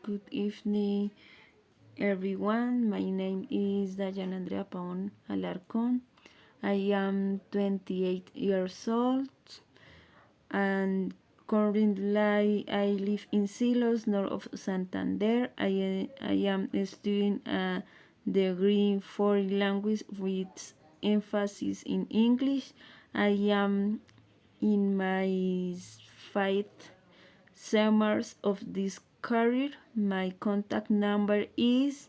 Good evening, everyone. My name is Dayan Andrea Paon Alarcón. I am 28 years old and currently I live in Silos, north of Santander. I am studying a degree in foreign language with emphasis in English. I am in my fifth summers of this career. My contact number is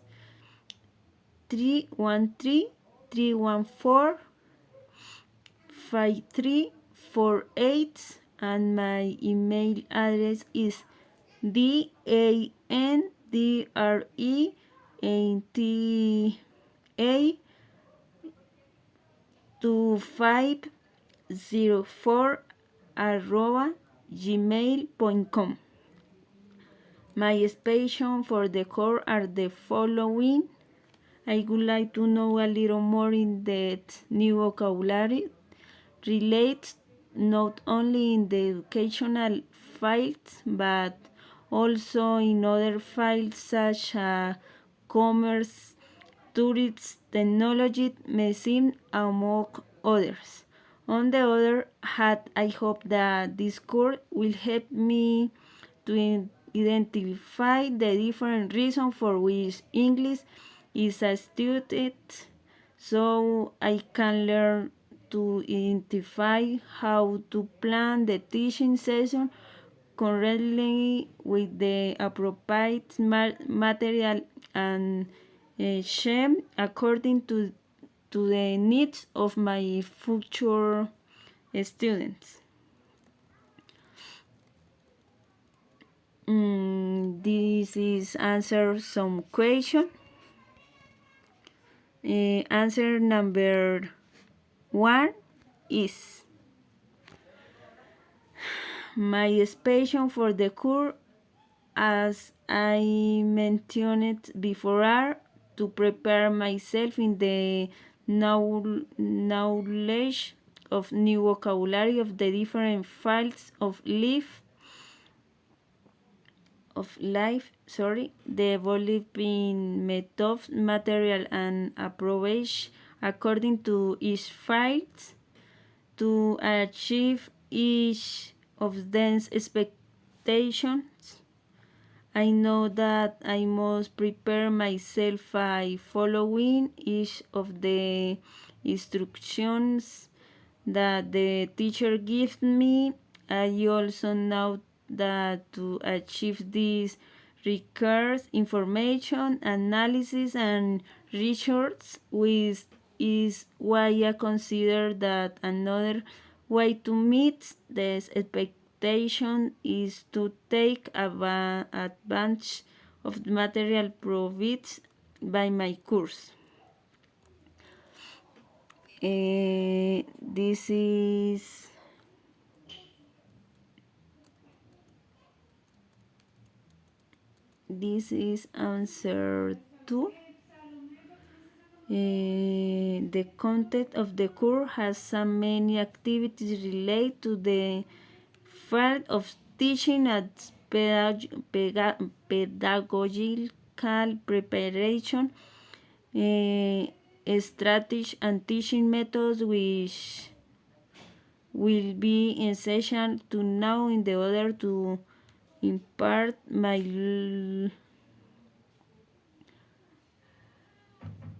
313-314-5348 and my email address is dandrea2504 gmail.com. My expectations for the course are the following. I would like to know a little more in depth new vocabulary relates not only in the educational fields but also in other fields such as commerce, tourism, technology, medicine, among others. On the other hand, I hope that this course will help me to identify the different reasons for which English is a student so I can learn to identify how to plan the teaching session correctly with the appropriate material and share according to the needs of my future students. This is answer some question. Answer number one is my expectation for the course, as I mentioned before, are to prepare myself in the knowledge of new vocabulary of the different fields of life, developing methods, material and approach according to each field to achieve each of them's expectations. I know that I must prepare myself by following each of the instructions that the teacher gives me. I also know that to achieve this requires information, analysis, and research, which is why I consider that another way to meet this expectation is to take advantage of the material provided by my course. This is answer 2. The content of the course has so many activities related to the field of teaching as pedagogical preparation, strategy and teaching methods which will be essential to know in the order to impart my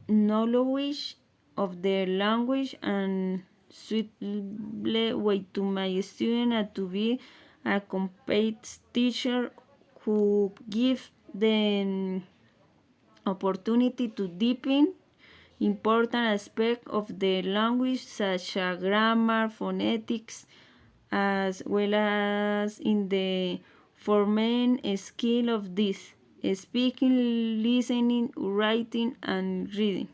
knowledge of the language and suitable way to my student and to be a competent teacher who gives them opportunity to deepen important aspects of the language such as grammar, phonetics, as well as in the forming skill of this speaking, listening, writing, and reading.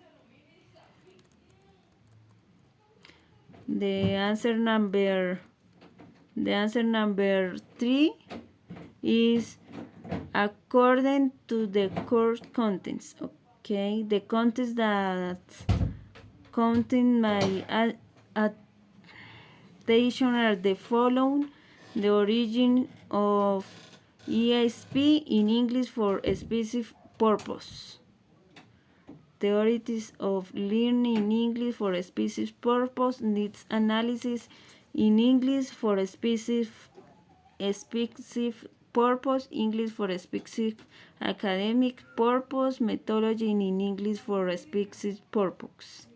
The answer number 3 is according to the course contents. Okay, the contents that contain my attention are the following: the origin of ESP in English for a specific purpose. Theories of learning in English for a specific purpose needs analysis in English for a specific purpose, English for a specific academic purpose, methodology in English for a specific purpose.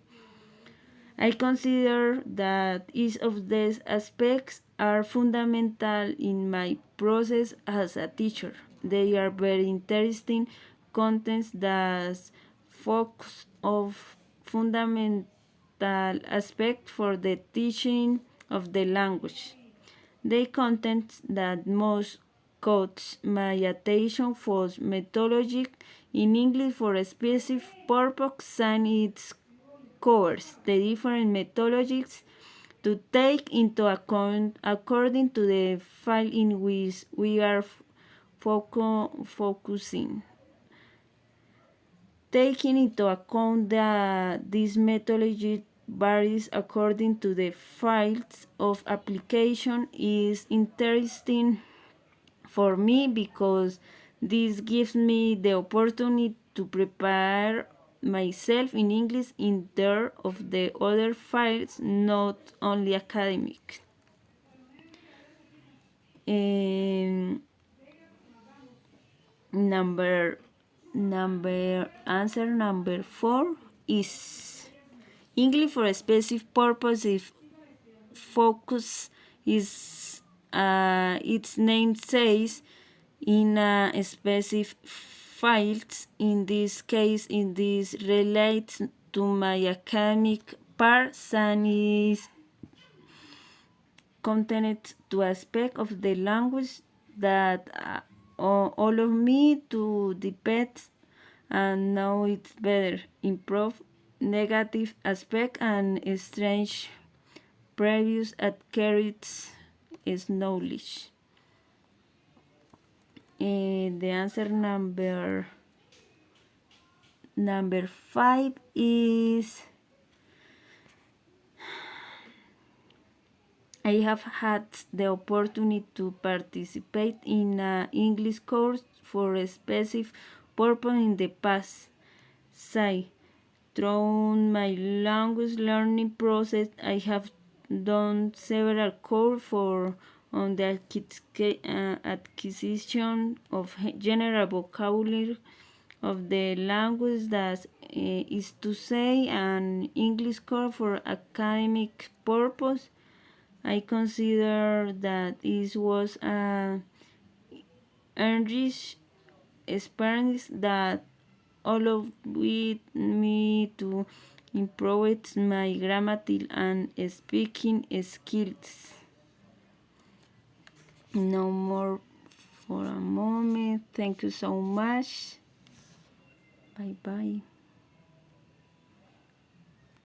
I consider that each of these aspects are fundamental in my process as a teacher. They are very interesting contents that focus on fundamental aspects for the teaching of the language. The content that most caught my attention was methodology in English for a specific purpose, and its covers the different methodologies to take into account according to the file in which we are focusing. Taking into account that this methodology varies according to the fields of application is interesting for me because this gives me the opportunity to prepare myself in English in terms of the other fields, not only academic. Answer number 4 is English for a specific purpose. If focus is its name says in a specific fields. In this case, in this relates to my academic part and is content to aspect of the language that all of me to debate and know it's better improve negative aspect and strange previous accurate is knowledge. The answer number 5 is I have had the opportunity to participate in an English course for a specific purpose in the past. Say, through my language learning process, I have done several courses for on the acquisition of general vocabulary of the language, that is to say, an English course for academic purpose. I consider that it was an enriched experience that allowed me to improve my grammatical and speaking skills. No more for a moment. Thank you so much. Bye bye.